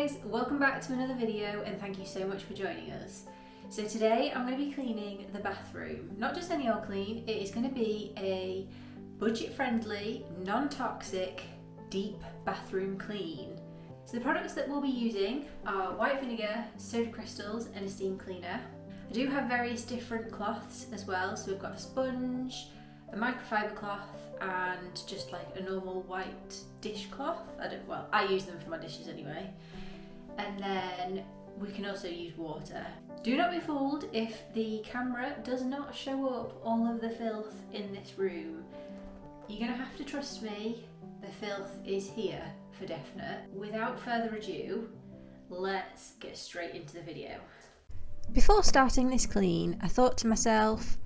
guys, welcome back to another video and thank you so much for joining us. So today I'm going to be cleaning the bathroom. Not just any old clean, it is going to be a budget-friendly, non-toxic, deep bathroom clean. So the products that we'll be using are white vinegar, soda crystals and a steam cleaner. I do have various different cloths as well, so we've got a sponge, a microfiber cloth and just like a normal white dishcloth. I use them for my dishes anyway. And then we can also use water. Do not be fooled if the camera does not show up all of the filth in this room. You're gonna have to trust me, the filth is here for definite. Without further ado, let's get straight into the video. Before starting this clean, I thought to myself,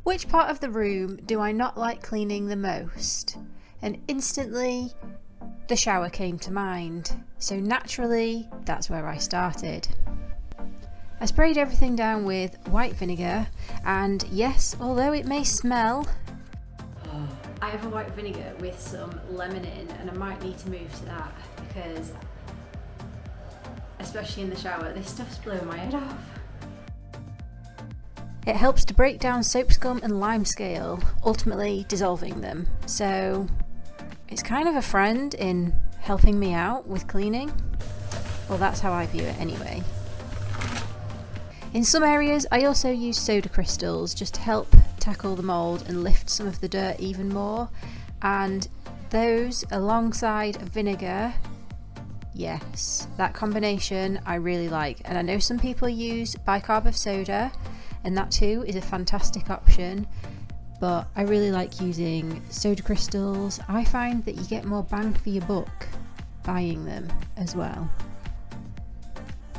which part of the room do I not like cleaning the most? And instantly, the shower came to mind. So naturally, that's where I started. I sprayed everything down with white vinegar, and yes, although it may smell, I have a white vinegar with some lemon in, and I might need to move to that because, especially in the shower, this stuff's blowing my head off. It helps to break down soap scum and lime scale, ultimately dissolving them. So it's kind of a friend in helping me out with cleaning. Well, that's how I view it anyway. In some areas, I also use soda crystals just to help tackle the mould and lift some of the dirt even more. And those alongside vinegar, yes, that combination I really like. And I know some people use bicarb of soda, and that too is a fantastic option, but I really like using soda crystals. I find that you get more bang for your buck buying them as well.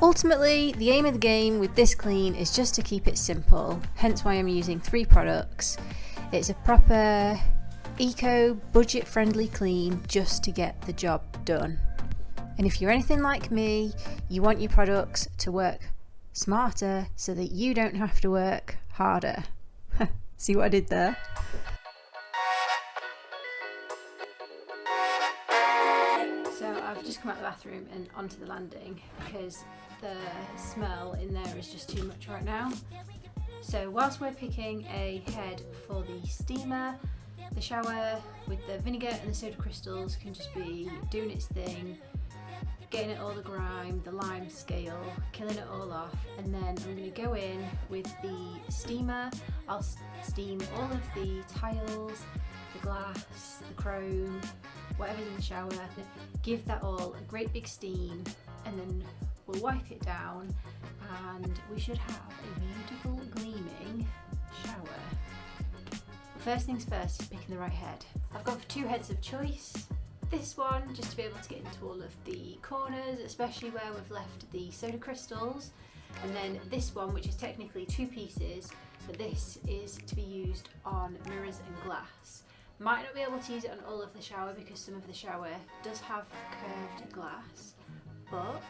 Ultimately, the aim of the game with this clean is just to keep it simple, hence why I'm using 3 products. It's a proper eco budget friendly clean just to get the job done. And if you're anything like me, you want your products to work smarter so that you don't have to work harder. See what I did there? So I've just come out of the bathroom and onto the landing because the smell in there is just too much right now. So whilst we're picking a head for the steamer, the shower with the vinegar and the soda crystals can just be doing its thing, getting it all the grime, the lime scale, killing it all off, and then I'm going to go in with the steamer. I'll steam all of the tiles, the glass, the chrome, whatever's in the shower, give that all a great big steam, and then we'll wipe it down and we should have a beautiful gleaming shower. First things first is picking the right head. I've gone for 2 heads of choice. This one, just to be able to get into all of the corners, especially where we've left the soda crystals. And then this one, which is technically 2 pieces, but this is to be used on mirrors and glass. Might not be able to use it on all of the shower because some of the shower does have curved glass, but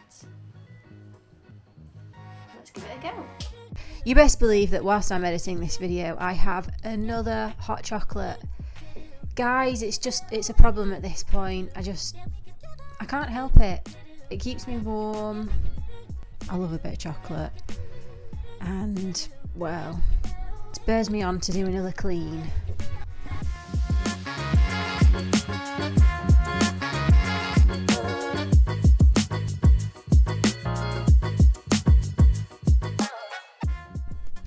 let's give it a go. You best believe that whilst I'm editing this video, I have another hot chocolate. Guys, it's a problem at this point. I can't help it. It keeps me warm. I love a bit of chocolate. And, well, it spurs me on to do another clean.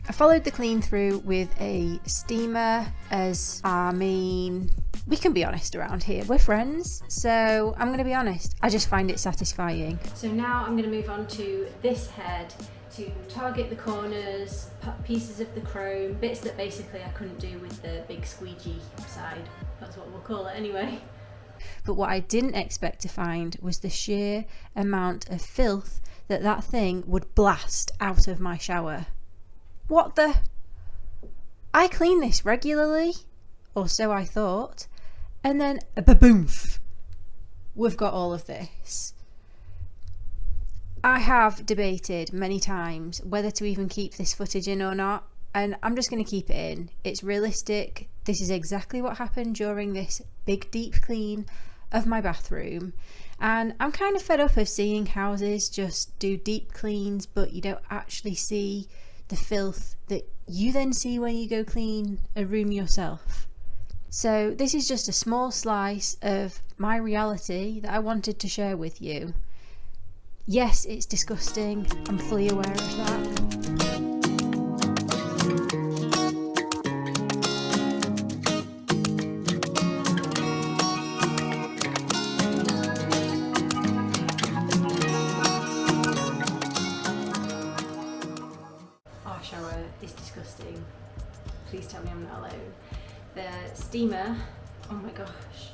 I followed the clean through with a steamer, as we can be honest around here, we're friends, so I'm going to be honest, I just find it satisfying. So now I'm going to move on to this head to target the corners, pieces of the chrome, bits that basically I couldn't do with the big squeegee side, that's what we'll call it anyway. But what I didn't expect to find was the sheer amount of filth that thing would blast out of my shower. What the? I clean this regularly, or so I thought, and then a ba-boomf, we've got all of this. I have debated many times whether to even keep this footage in or not, and I'm just going to keep it in. It's realistic. This is exactly what happened during this big deep clean of my bathroom, And I'm kind of fed up of seeing houses just do deep cleans, but you don't actually see the filth that you then see when you go clean a room yourself. So this is just a small slice of my reality that I wanted to share with you. Yes, it's disgusting. I'm fully aware of that. Our shower is disgusting. Please tell me I'm not alone. The steamer, oh my gosh,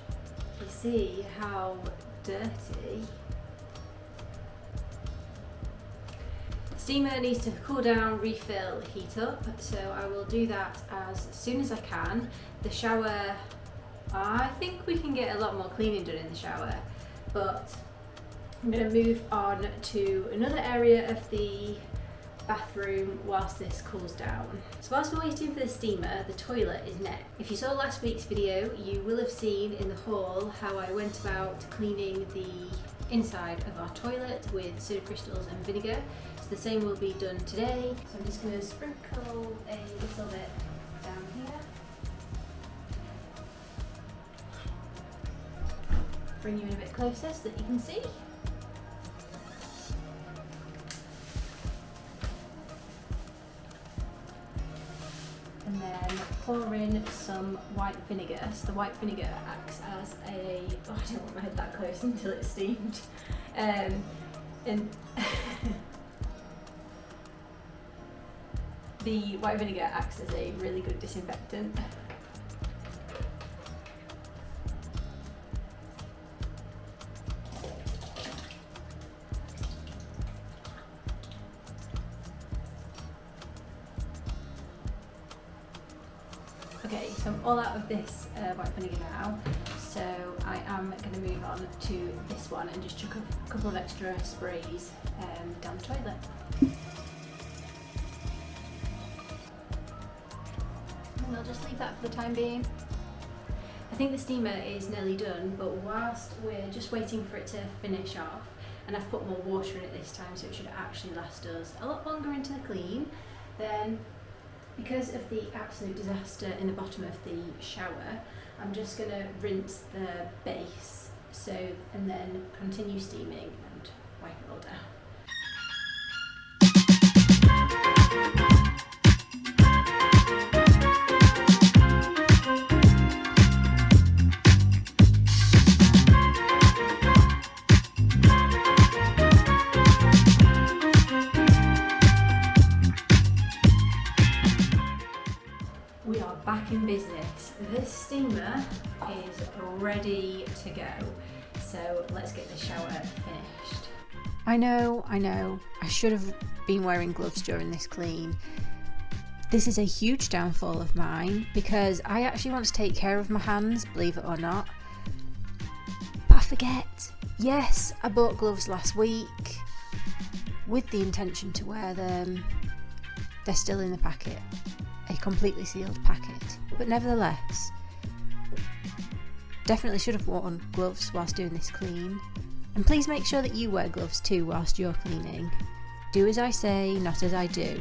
you see how dirty. Steamer needs to cool down, refill, heat up, so I will do that as soon as I can. The shower, I think we can get a lot more cleaning done in the shower, but I'm going to move on to another area of the bathroom whilst this cools down. So whilst we're waiting for the steamer, the toilet is next. If you saw last week's video, you will have seen in the haul how I went about cleaning the inside of our toilet with soda crystals and vinegar. So the same will be done today. So I'm just going to sprinkle a little bit down here. Bring you in a bit closer so that you can see. And then pour in some white vinegar. So the white vinegar acts as a, oh, I don't want my head that close until it's steamed. And the white vinegar acts as a really good disinfectant. Okay, so I'm all out of this white vinegar now, so I am going to move on to this one and just chuck a couple of extra sprays down the toilet. And I'll just leave that for the time being. I think the steamer is nearly done, but whilst we're just waiting for it to finish off, and I've put more water in it this time so it should actually last us a lot longer into the clean, then because of the absolute disaster in the bottom of the shower, I'm just going to rinse the base, and then continue steaming and wipe it all down. We are back in business. This steamer is ready to go. So let's get the shower finished. I know. I should have been wearing gloves during this clean. This is a huge downfall of mine because I actually want to take care of my hands, believe it or not. But I forget. Yes, I bought gloves last week with the intention to wear them. They're still in the packet. A completely sealed packet, but nevertheless, definitely should have worn gloves whilst doing this clean. And please make sure that you wear gloves too whilst you're cleaning. Do as I say, not as I do.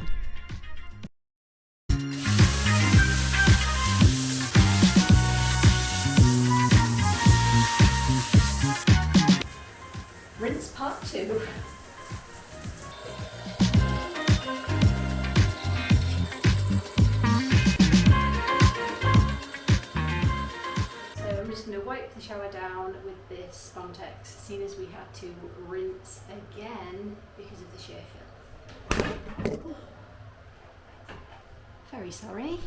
Rinse part 2. Wipe the shower down with this Spontex, seeing as we had to rinse again because of the sheer filth. Very sorry.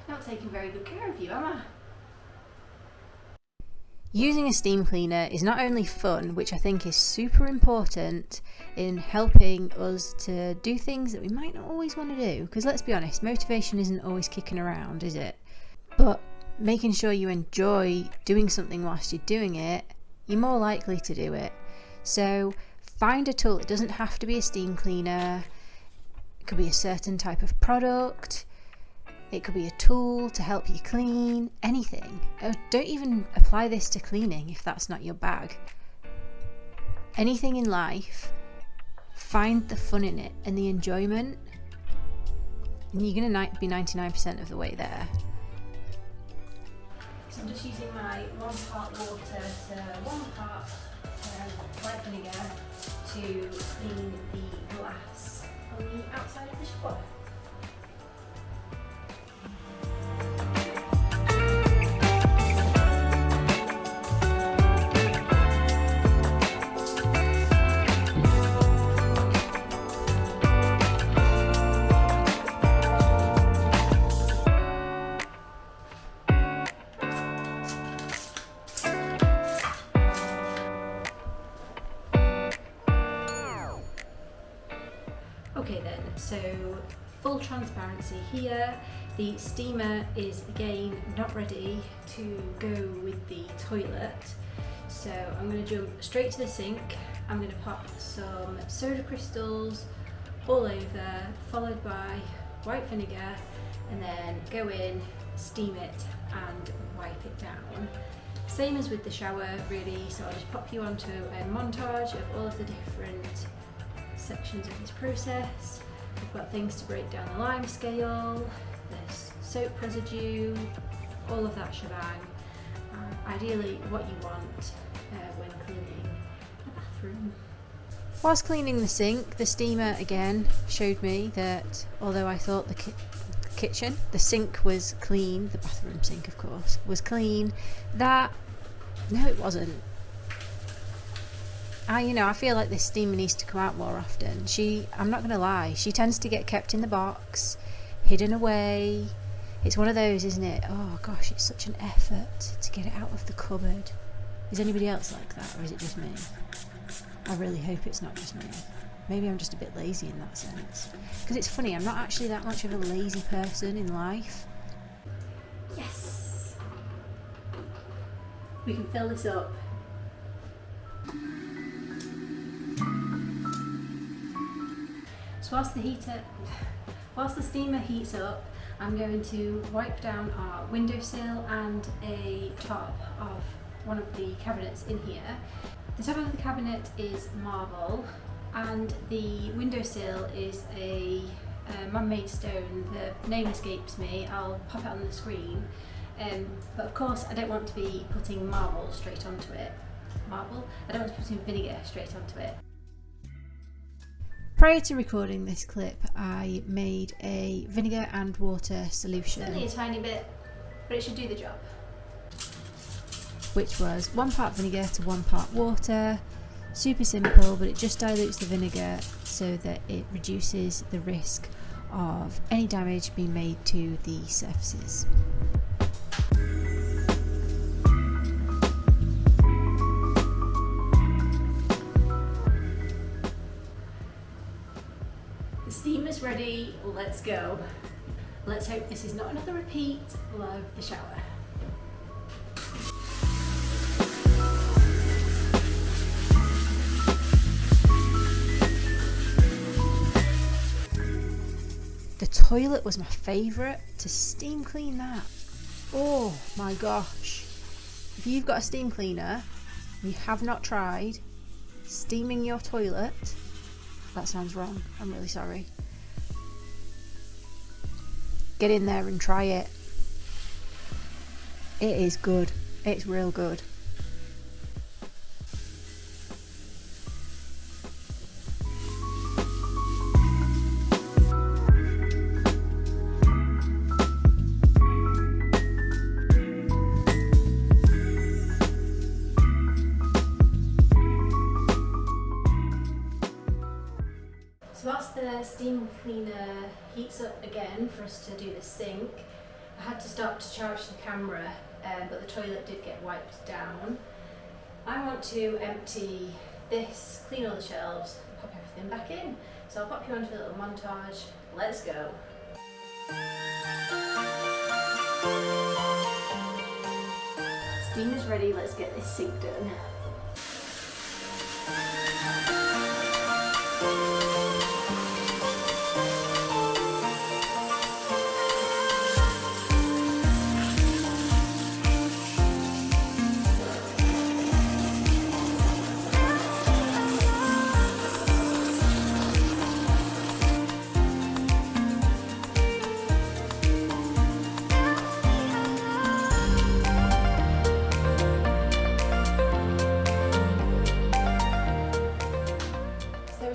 Not taking very good care of you, am I? Using a steam cleaner is not only fun, which I think is super important in helping us to do things that we might not always want to do, because let's be honest, motivation isn't always kicking around, is it? But making sure you enjoy doing something whilst you're doing it, you're more likely to do it. So find a tool. It doesn't have to be a steam cleaner. It could be a certain type of product. It could be a tool to help you clean, anything. Don't even apply this to cleaning if that's not your bag. Anything in life, find the fun in it and the enjoyment, and you're going to be 99% of the way there. So I'm just using my 1 part water to 1 part white vinegar to clean the glass on the outside of the shower. Okay then, so full transparency here. The steamer is again not ready to go with the toilet. So I'm going to jump straight to the sink. I'm going to pop some soda crystals all over, followed by white vinegar, and then go in, steam it and wipe it down. Same as with the shower really, so I'll just pop you onto a montage of all of the different sections of this process. We've got things to break down the lime scale, there's soap residue, all of that shebang. Ideally what you want when cleaning the bathroom. Whilst cleaning the sink, the steamer again showed me that although I thought the sink was clean, the bathroom sink of course, was clean, no it wasn't. I feel like this steamer needs to come out more often. I'm not going to lie, she tends to get kept in the box, hidden away. It's one of those, isn't it? Oh gosh, it's such an effort to get it out of the cupboard. Is anybody else like that, or is it just me? I really hope it's not just me. Maybe I'm just a bit lazy in that sense. Because it's funny, I'm not actually that much of a lazy person in life. Yes! We can fill this up. So whilst the steamer heats up, I'm going to wipe down our windowsill and a top of one of the cabinets in here. The top of the cabinet is marble and the windowsill is a man-made stone. The name escapes me, I'll pop it on the screen. But of course I don't want to be putting marble straight onto it. I don't want to be putting vinegar straight onto it. Prior to recording this clip, I made a vinegar and water solution. It's only a tiny bit, but it should do the job. Which was 1 part vinegar to 1 part water. Super simple, but it just dilutes the vinegar so that it reduces the risk of any damage being made to the surfaces. The steamer's ready, let's go. Let's hope this is not another repeat of the shower. The toilet was my favourite, to steam clean that. Oh my gosh. If you've got a steam cleaner and you have not tried steaming your toilet, that sounds wrong, I'm really sorry. Get in there and try it. It is good, it's real good. So whilst the steam cleaner heats up again for us to do the sink, I had to stop to charge the camera, but the toilet did get wiped down. I want to empty this, clean all the shelves, and pop everything back in. So I'll pop you onto a little montage. Let's go. Steam is ready, let's get this sink done.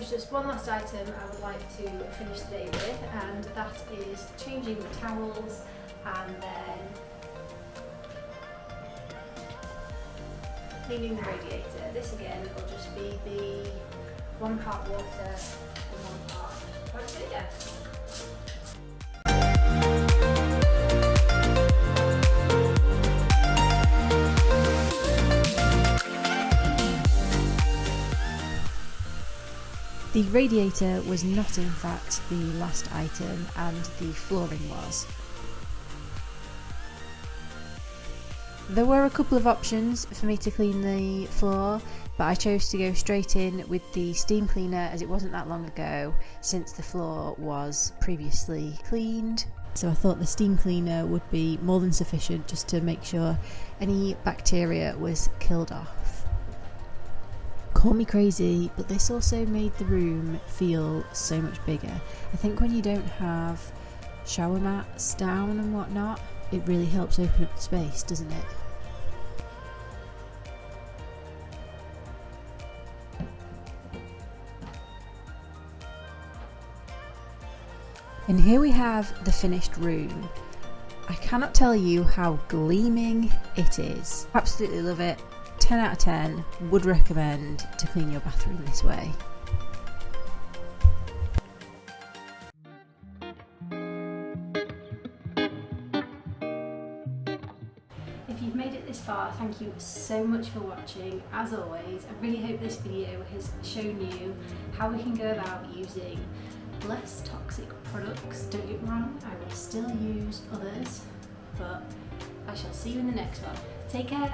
is just one last item I would like to finish the day with, and that is changing the towels and then cleaning the radiator. This again will just be the 1 part water and 1 part vinegar. The radiator was not in fact the last item, and the flooring was. There were a couple of options for me to clean the floor, but I chose to go straight in with the steam cleaner as it wasn't that long ago since the floor was previously cleaned. So I thought the steam cleaner would be more than sufficient just to make sure any bacteria was killed off. Call me crazy, but this also made the room feel so much bigger. I think when you don't have shower mats down and whatnot, it really helps open up the space, doesn't it? And here we have the finished room. I cannot tell you how gleaming it is. Absolutely love it. 10 out of 10, would recommend to clean your bathroom this way. If you've made it this far, thank you so much for watching. As always, I really hope this video has shown you how we can go about using less toxic products. Don't get me wrong, I will still use others, but I shall see you in the next one. Take care.